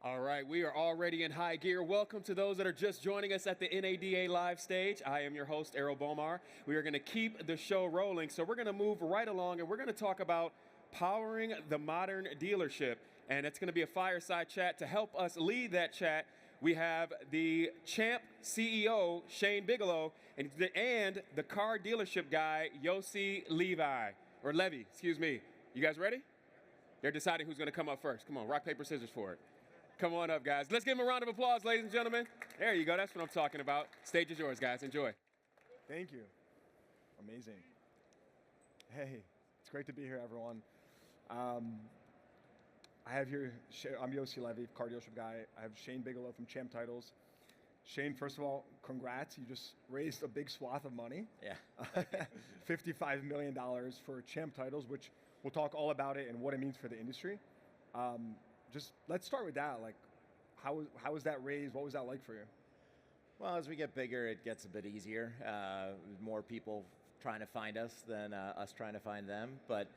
All right, we are already in high gear. Welcome to those that are just joining us at the NADA live stage. I am your host, Errol Bomar. We are going to keep the show rolling, so we're going to move right along and we're going to talk about powering the modern dealership. And it's going to be a fireside chat. To help us lead that chat, we have the Champ CEO, Shane Bigelow, and the car dealership guy, Yossi Levi, or Levy, excuse me. You guys ready? They're deciding who's going to come up first. Come on, rock, paper, scissors for it. Come on up, guys. Let's give them a round of applause, ladies and gentlemen. There you go. That's what I'm talking about. Stage is yours, guys. Enjoy. Thank you. Amazing. Hey, it's great to be here, everyone. I have here, I'm Yossi Levy, car dealership guy. I have Shane Bigelow from Champ Titles. Shane, first of all, congrats. You just raised a big swath of money. Yeah. $55 million for Champ Titles, which we'll talk all about it and what it means for the industry. Just let's start with that. Like, how was that raised? What was that like for you? Well, as we get bigger, it gets a bit easier. More people trying to find us than us trying to find them. But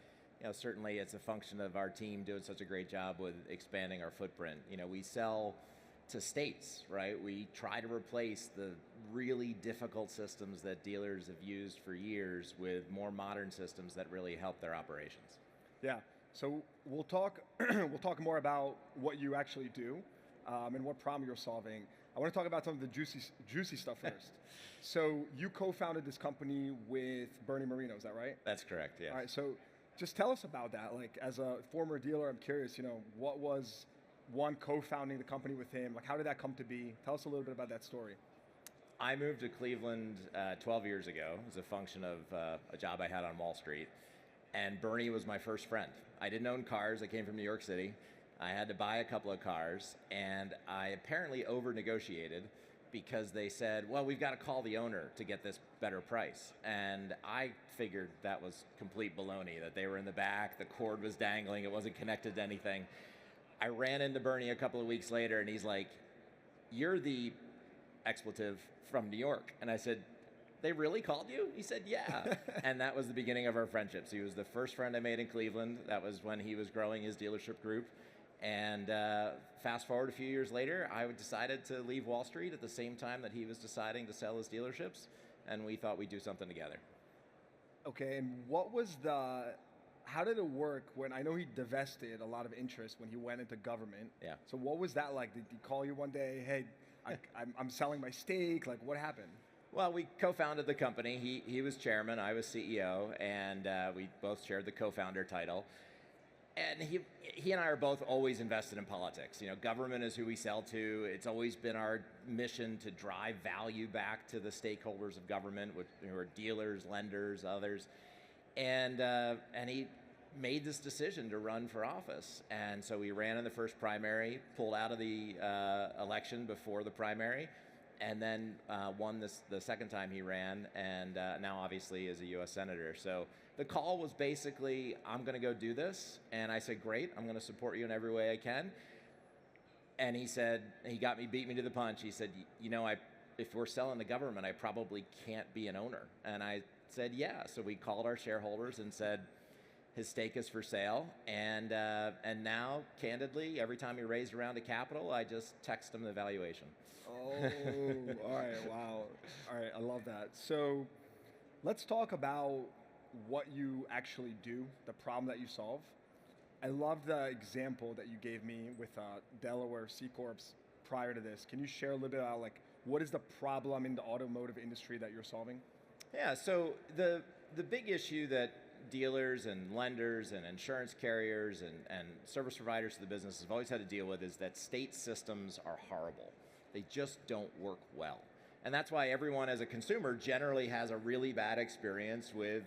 certainly it's a function of our team doing such a great job with expanding our footprint. We sell to states, right? We try to replace the really difficult systems that dealers have used for years with more modern systems that really help their operations. Yeah. So we'll talk more about what you actually do and what problem you're solving. I want to talk about some of the juicy stuff first. So you co-founded this company with Bernie Marino, is that right? That's correct, yeah. All right, so just tell us about that. Like, as a former dealer, I'm curious, what was one co-founding the company with him? Like, how did that come to be? Tell us a little bit about that story. I moved to Cleveland 12 years ago as a function of a job I had on Wall Street. And Bernie was my first friend. I didn't own cars. I came from New York City. I had to buy a couple of cars, and I apparently over-negotiated because they said, well, we've got to call the owner to get this better price. And I figured that was complete baloney, that they were in the back, the cord was dangling, it wasn't connected to anything. I ran into Bernie a couple of weeks later, and he's like, you're the expletive from New York. And I said, they really called you? He said, yeah. And that was the beginning of our friendships. He was the first friend I made in Cleveland. That was when he was growing his dealership group. And fast forward a few years later, I decided to leave Wall Street at the same time that he was deciding to sell his dealerships. And we thought we'd do something together. Okay, and how did it work when, I know he divested a lot of interest when he went into government. Yeah. So what was that like? Did he call you one day, hey, I'm selling my stake? Like, what happened? Well, we co-founded the company. He was chairman, I was CEO, and we both shared the co-founder title. And he and I are both always invested in politics. Government is who we sell to. It's always been our mission to drive value back to the stakeholders of government, who are dealers, lenders, others. And he made this decision to run for office. And so we ran in the first primary, pulled out of the election before the primary, and then won the second time he ran, and now obviously is a U.S. Senator. So the call was basically, I'm going to go do this. And I said, great, I'm going to support you in every way I can. And he said, beat me to the punch. He said, if we're selling the government, I probably can't be an owner. And I said, yeah. So we called our shareholders and said, his stake is for sale, and now, candidly, every time he raised a round of capital, I just text him the valuation. Oh, all right, wow. All right, I love that. So let's talk about what you actually do, the problem that you solve. I love the example that you gave me with Delaware C Corps prior to this. Can you share a little bit about, like, what is the problem in the automotive industry that you're solving? Yeah, so the big issue that dealers and lenders and insurance carriers and service providers to the business have always had to deal with is that state systems are horrible. They just don't work well. And that's why everyone as a consumer generally has a really bad experience with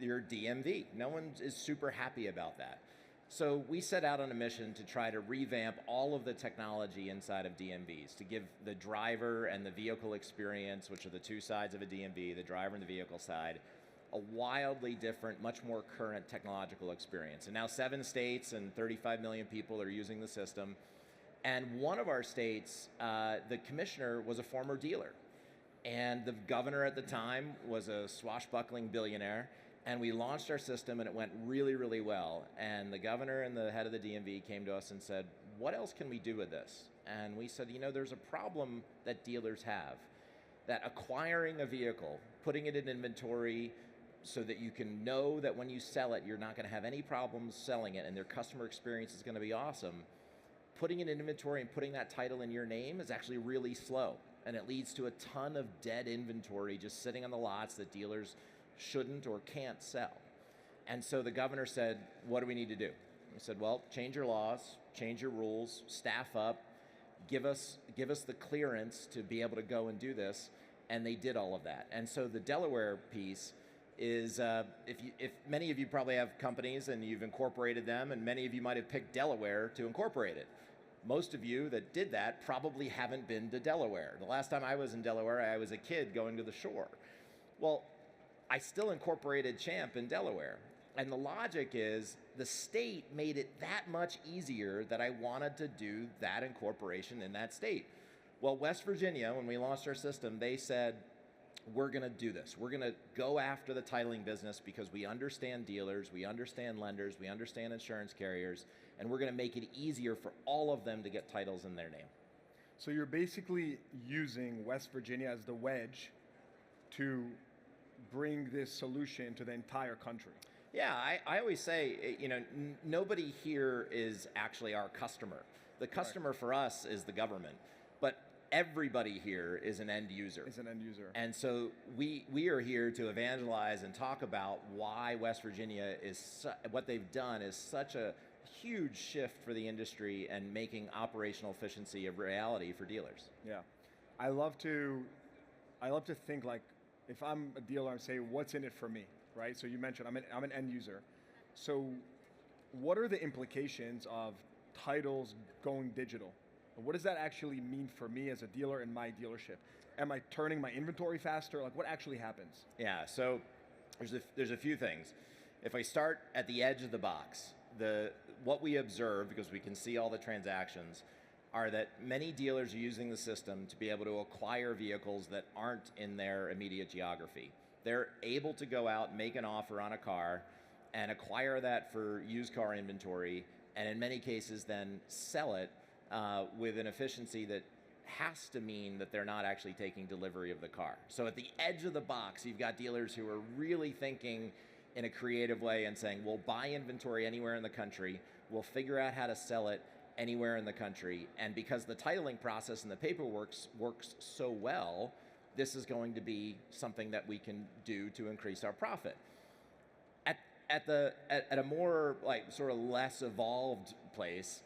your DMV. No one is super happy about that. So we set out on a mission to try to revamp all of the technology inside of DMVs, to give the driver and the vehicle experience, which are the two sides of a DMV, the driver and the vehicle side, a wildly different, much more current technological experience. And now 7 states and 35 million people are using the system. And one of our states, the commissioner was a former dealer. And the governor at the time was a swashbuckling billionaire. And we launched our system and it went really, really well. And the governor and the head of the DMV came to us and said, what else can we do with this? And we said, there's a problem that dealers have, that acquiring a vehicle, putting it in inventory so that you can know that when you sell it, you're not going to have any problems selling it and their customer experience is going to be awesome. Putting it in inventory and putting that title in your name is actually really slow. And it leads to a ton of dead inventory just sitting on the lots that dealers shouldn't or can't sell. And so the governor said, what do we need to do? We said, well, change your laws, change your rules, staff up, give us the clearance to be able to go and do this. And they did all of that. And so the Delaware piece is, if many of you probably have companies and you've incorporated them, and many of you might have picked Delaware to incorporate it. Most of you that did that probably haven't been to Delaware. The last time I was in Delaware, I was a kid going to the shore. Well, I still incorporated Champ in Delaware. And the logic is the state made it that much easier that I wanted to do that incorporation in that state. Well, West Virginia, when we launched our system, they said, we're going to do this. We're going to go after the titling business because we understand dealers, we understand lenders, we understand insurance carriers, and we're going to make it easier for all of them to get titles in their name. So you're basically using West Virginia as the wedge to bring this solution to the entire country. Yeah, I always say, nobody here is actually our customer. The customer for us is the government, but everybody here is an end user. Is an end user. And so we are here to evangelize and talk about why West Virginia is, what they've done is such a huge shift for the industry and making operational efficiency a reality for dealers. Yeah, I love to think like, if I'm a dealer, I'm saying, what's in it for me, right? So you mentioned I'm an end user. So what are the implications of titles going digital? What does that actually mean for me as a dealer in my dealership? Am I turning my inventory faster? Like, what actually happens? Yeah, so there's a few things. If I start at the edge of the box, what we observe, because we can see all the transactions, are that many dealers are using the system to be able to acquire vehicles that aren't in their immediate geography. They're able to go out and make an offer on a car and acquire that for used car inventory, and in many cases then sell it with an efficiency that has to mean that they're not actually taking delivery of the car. So at the edge of the box, you've got dealers who are really thinking in a creative way and saying, we'll buy inventory anywhere in the country, we'll figure out how to sell it anywhere in the country, and because the titling process and the paperwork works so well, this is going to be something that we can do to increase our profit. At a more like sort of less evolved place,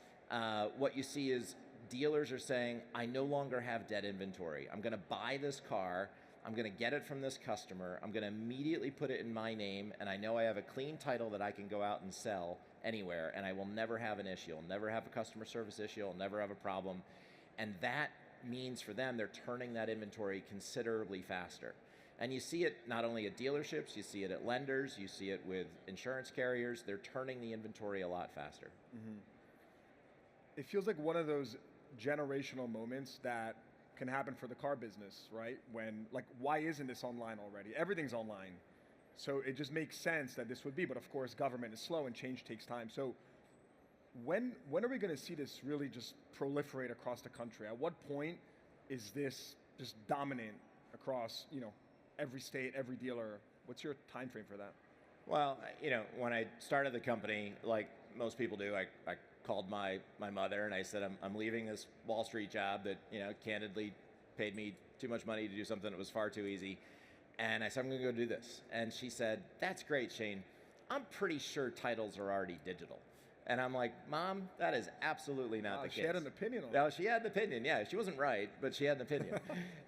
what you see is dealers are saying, I no longer have dead inventory. I'm going to buy this car, I'm going to get it from this customer, I'm going to immediately put it in my name, and I know I have a clean title that I can go out and sell anywhere, and I will never have an issue. I'll never have a customer service issue. I'll never have a problem. And that means for them, they're turning that inventory considerably faster. And you see it not only at dealerships, you see it at lenders, you see it with insurance carriers. They're turning the inventory a lot faster. Mm-hmm. It feels like one of those generational moments that can happen for the car business, right? When, like, why isn't this online already? Everything's online. So it just makes sense that this would be, but of course government is slow and change takes time. So when are we going to see this really just proliferate across the country? At what point is this just dominant across, every state, every dealer? What's your time frame for that? Well, when I started the company, like most people do, I called my mother and I said, I'm leaving this Wall Street job that, candidly paid me too much money to do something that was far too easy. And I said, I'm going to go do this. And she said, that's great, Shane. I'm pretty sure titles are already digital. And I'm like, Mom, that is absolutely not the case. She had an opinion on that. No, she had an opinion, yeah. She wasn't right, but she had an opinion.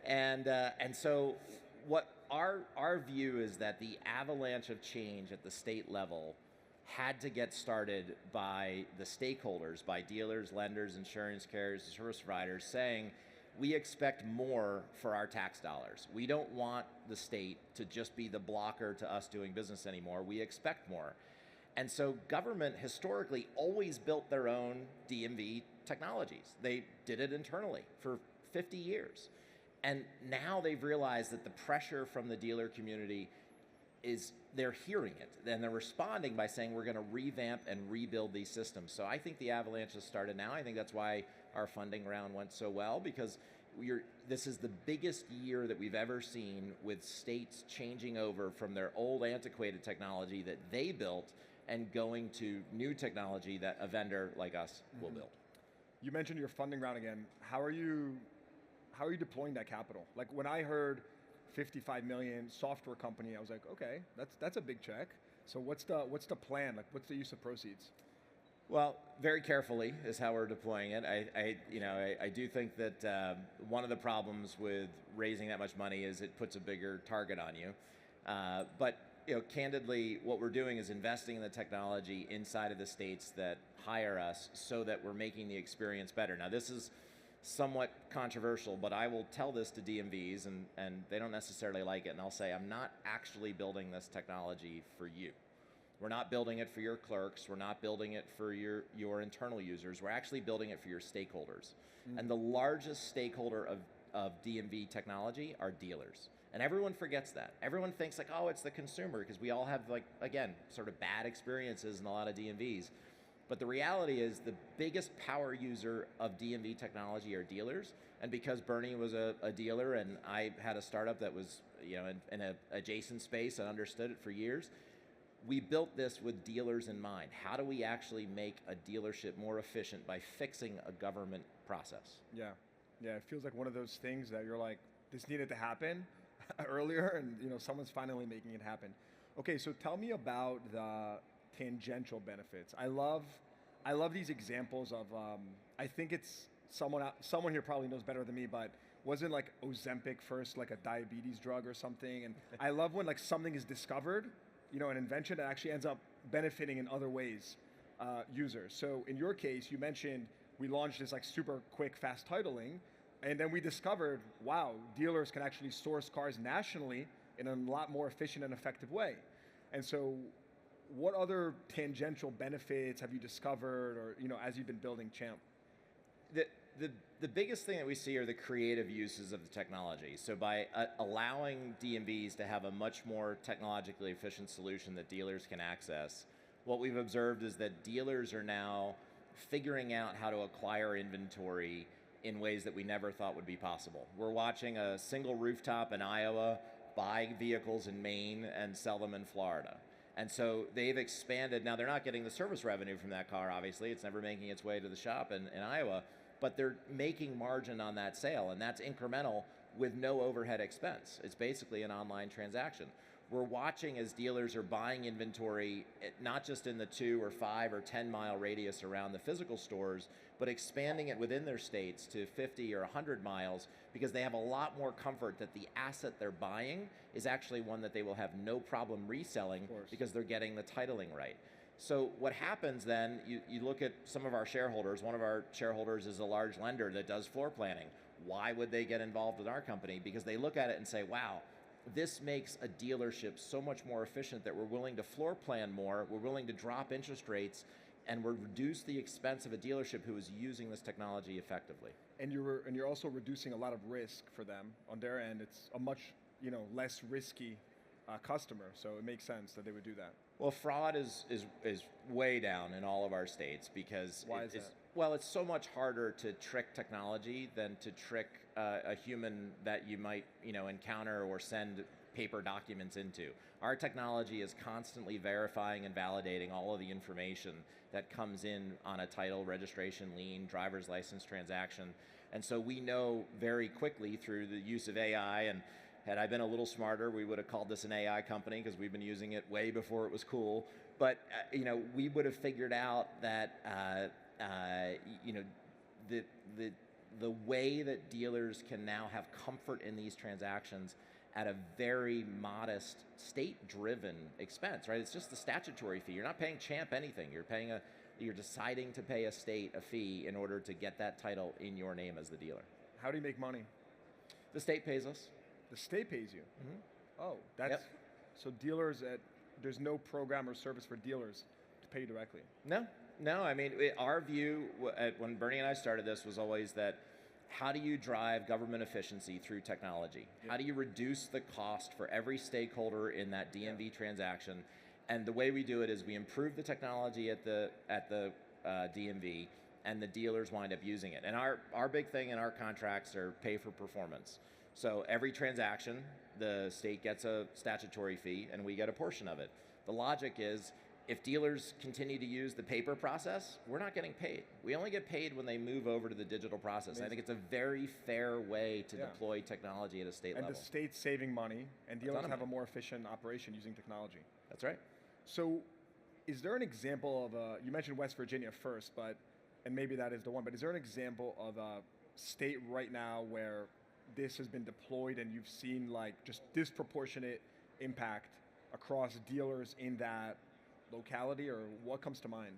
And so what our view is that the avalanche of change at the state level had to get started by the stakeholders, by dealers, lenders, insurance carriers, service providers, saying, we expect more for our tax dollars. We don't want the state to just be the blocker to us doing business anymore. We expect more. And so government historically always built their own DMV technologies. They did it internally for 50 years. And now they've realized that the pressure from the dealer community is they're hearing it and they're responding by saying we're going to revamp and rebuild these systems. So I think the avalanche has started now. I think that's why our funding round went so well, because this is the biggest year that we've ever seen with states changing over from their old antiquated technology that they built and going to new technology that a vendor like us will build. You mentioned your funding round again. How are you deploying that capital? Like when I heard 55 million software company, I was like, okay, that's a big check. So what's the plan? Like what's the use of proceeds? Well, very carefully is how we're deploying it. I do think that one of the problems with raising that much money is it puts a bigger target on you. But candidly, what we're doing is investing in the technology inside of the states that hire us so that we're making the experience better. Now, this is somewhat controversial, but I will tell this to DMVs, and they don't necessarily like it, and I'll say, I'm not actually building this technology for you. We're not building it for your clerks. We're not building it for your internal users. We're actually building it for your stakeholders. And the largest stakeholder of DMV technology are dealers. And everyone forgets that. Everyone thinks like, oh, it's the consumer, because we all have, like, again, sort of bad experiences in a lot of DMVs. But the reality is the biggest power user of DMV technology are dealers. And because Bernie was a dealer and I had a startup that was in an adjacent space and understood it for years, we built this with dealers in mind. How do we actually make a dealership more efficient by fixing a government process? Yeah, it feels like one of those things that you're like, this needed to happen earlier, and someone's finally making it happen. Okay, so tell me about the tangential benefits. I love these examples of. I think it's someone here probably knows better than me, but wasn't like Ozempic first like a diabetes drug or something? And I love when like something is discovered, an invention that actually ends up benefiting in other ways users. So in your case, you mentioned we launched this like super quick, fast titling, and then we discovered, wow, dealers can actually source cars nationally in a lot more efficient and effective way. And so what other tangential benefits have you discovered, or as you've been building Champ? The biggest thing that we see are the creative uses of the technology. So by allowing DMVs to have a much more technologically efficient solution that dealers can access, what we've observed is that dealers are now figuring out how to acquire inventory in ways that we never thought would be possible. We're watching a single rooftop in Iowa buy vehicles in Maine and sell them in Florida. And so they've expanded. Now, they're not getting the service revenue from that car, obviously. It's never making its way to the shop in Iowa. But they're making margin on that sale, and that's incremental with no overhead expense. It's basically an online transaction. We're watching as dealers are buying inventory, not just in the 2 or 5 or 10 mile radius around the physical stores, but expanding it within their states to 50 or 100 miles, because they have a lot more comfort that the asset they're buying is actually one that they will have no problem reselling because they're getting the titling right. So what happens then, you look at some of our shareholders. One of our shareholders is a large lender that does floor planning. Why would they get involved with our company? Because they look at it and say, wow, this makes a dealership so much more efficient that we're willing to floor plan more, we're willing to drop interest rates, and we're reduce the expense of a dealership who is using this technology effectively. And you're also reducing a lot of risk for them on their end. It's a much less risky customer, so it makes sense that they would do that. Well, fraud is way down in all of our states because why is that? Well, it's so much harder to trick technology than to trick a human that you might encounter or send paper documents into. Our technology is constantly verifying and validating all of the information that comes in on a title, registration, lien, driver's license transaction. And so we know very quickly through the use of AI, and had I been a little smarter, we would have called this an AI company because we've been using it way before it was cool. But we would have figured out that the way that dealers can now have comfort in these transactions at a very modest state-driven expense, right? It's just the statutory fee. You're not paying Champ anything. You're deciding to pay a state a fee in order to get that title in your name as the dealer. How do you make money? The state pays us. The state pays you? Mm-hmm. Oh, that's so dealers there's no program or service for dealers to pay you directly. No. I mean, our view when Bernie and I started this was always that how do you drive government efficiency through technology? How do you reduce the cost for every stakeholder in that DMV transaction? And the way we do it is we improve the technology at the DMV, and the dealers wind up using it. And our big thing in our contracts are pay for performance. So every transaction, the state gets a statutory fee, and we get a portion of it. The logic is, if dealers continue to use the paper process, we're not getting paid. We only get paid when they move over to the digital process. Amazing. I think it's a very fair way to deploy technology at a state level. And the state's saving money, and dealers have a more efficient operation using technology. That's right. So is there an example of you mentioned West Virginia first, and maybe that is the one, but is there an example of a state right now where this has been deployed and you've seen like just disproportionate impact across dealers in that locality, or what comes to mind?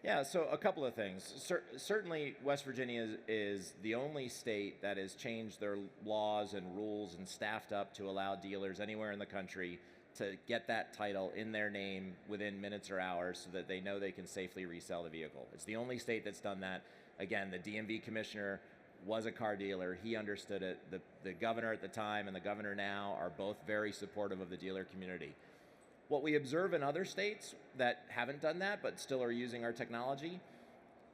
Yeah, so a couple of things. Certainly West Virginia is the only state that has changed their laws and rules and staffed up to allow dealers anywhere in the country to get that title in their name within minutes or hours so that they know they can safely resell the vehicle. It's the only state that's done that. Again, the DMV commissioner was a car dealer. He understood it. The governor at the time and the governor now are both very supportive of the dealer community. What we observe in other states that haven't done that but still are using our technology,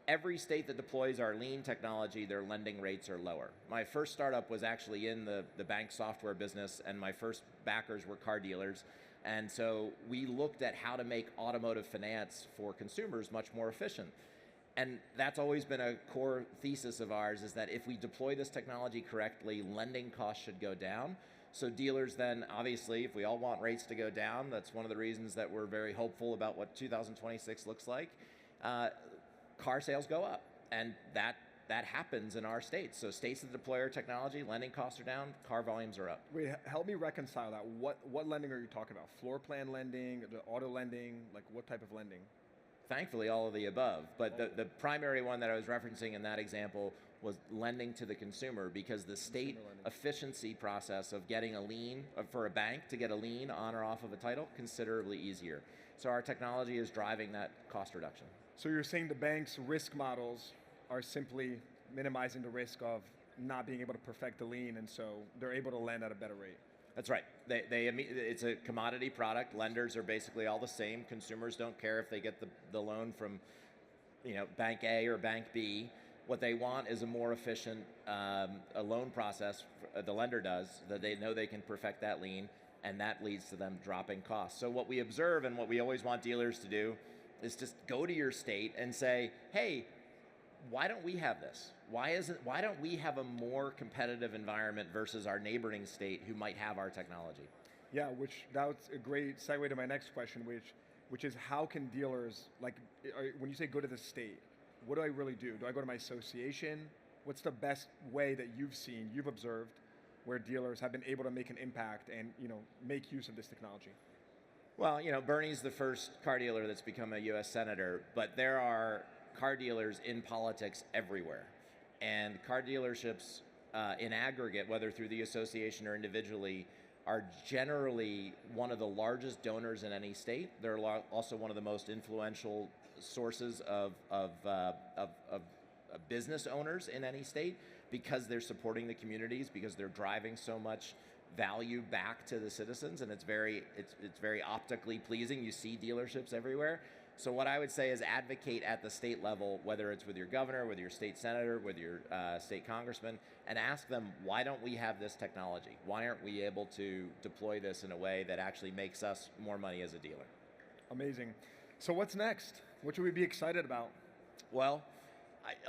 every state that deploys our lien technology, their lending rates are lower. My first startup was actually in the bank software business, and my first backers were car dealers. And so we looked at how to make automotive finance for consumers much more efficient. And that's always been a core thesis of ours, is that if we deploy this technology correctly, lending costs should go down. So dealers then, obviously, if we all want rates to go down, that's one of the reasons that we're very hopeful about what 2026 looks like. Car sales go up, and that happens in our states. So states that deploy our technology, lending costs are down, car volumes are up. Wait, help me reconcile that. What lending are you talking about? Floor plan lending, the auto lending, like what type of lending? Thankfully, all of the above. But the primary one that I was referencing in that example was lending to the consumer, because the state efficiency process of getting a lien, for a bank to get a lien on or off of a title, considerably easier. So our technology is driving that cost reduction. So you're saying the bank's risk models are simply minimizing the risk of not being able to perfect the lien, and so they're able to lend at a better rate. That's right. It's a commodity product. Lenders are basically all the same. Consumers don't care if they get the loan from, Bank A or Bank B. What they want is a more efficient a loan process. The lender does, that they know they can perfect that lien, and that leads to them dropping costs. So what we observe, and what we always want dealers to do, is just go to your state and say, hey, why don't we have this? Why don't we have a more competitive environment versus our neighboring state who might have our technology? Yeah, that's a great segue to my next question, which is how can dealers, when you say go to the state, what do I really do? Do I go to my association? What's the best way that you've observed, where dealers have been able to make an impact and make use of this technology? Well, Bernie's the first car dealer that's become a U.S. Senator, but there are car dealers in politics everywhere. And car dealerships in aggregate, whether through the association or individually, are generally one of the largest donors in any state. They're also one of the most influential sources of business owners in any state, because they're supporting the communities, because they're driving so much value back to the citizens, and it's very optically pleasing. You see dealerships everywhere. So what I would say is advocate at the state level, whether it's with your governor, with your state senator, with your state congressman, and ask them, why don't we have this technology? Why aren't we able to deploy this in a way that actually makes us more money as a dealer? Amazing. So what's next? What should we be excited about? Well,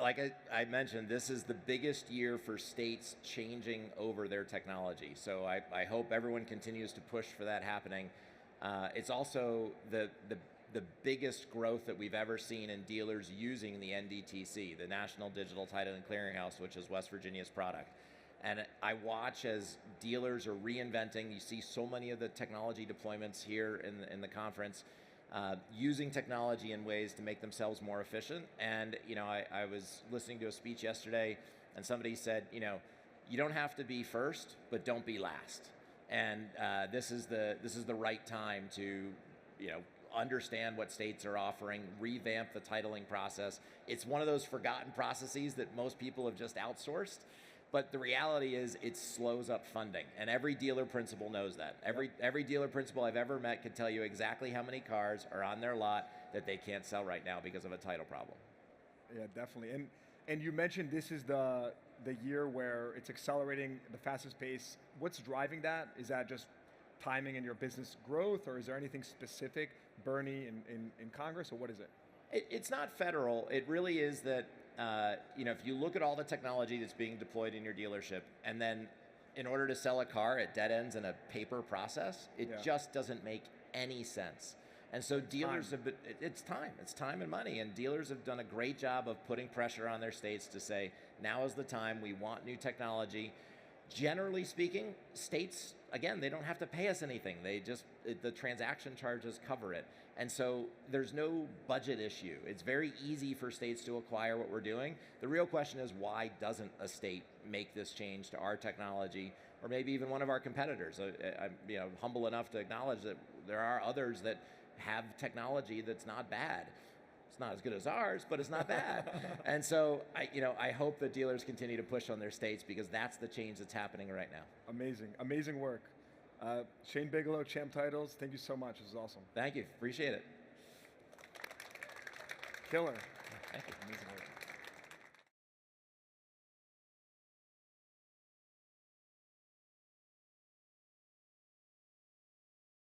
I mentioned, this is the biggest year for states changing over their technology. So I hope everyone continues to push for that happening. It's also the biggest growth that we've ever seen in dealers using the NDTC, the National Digital Title and Clearinghouse, which is West Virginia's product. And I watch as dealers are reinventing. You see so many of the technology deployments here in the conference, using technology in ways to make themselves more efficient. And I was listening to a speech yesterday, and somebody said, you don't have to be first, but don't be last. And this is the right time to understand what states are offering, revamp the titling process. It's one of those forgotten processes that most people have just outsourced. But the reality is it slows up funding, and every dealer principal knows that. Every dealer principal I've ever met can tell you exactly how many cars are on their lot that they can't sell right now because of a title problem. Yeah, definitely. And you mentioned this is the year where it's accelerating the fastest pace. What's driving that? Is that just timing in your business growth, or is there anything specific, Bernie in Congress, or what is it? It's not federal. It really is that, if you look at all the technology that's being deployed in your dealership, and then in order to sell a car, it dead ends in a paper process, it just doesn't make any sense. And so dealers have been, it's time and money, and dealers have done a great job of putting pressure on their states to say, now is the time, we want new technology. Generally speaking, states, again, they don't have to pay us anything. The transaction charges cover it. And so there's no budget issue. It's very easy for states to acquire what we're doing. The real question is, why doesn't a state make this change to our technology, or maybe even one of our competitors? I'm humble enough to acknowledge that there are others that have technology that's not bad. It's not as good as ours, but it's not bad. And so I hope that dealers continue to push on their states, because that's the change that's happening right now. Amazing work. Shane Bigelow, Champ Titles, thank you so much. This is awesome. Thank you. Appreciate it. Killer. Thank you. Amazing work.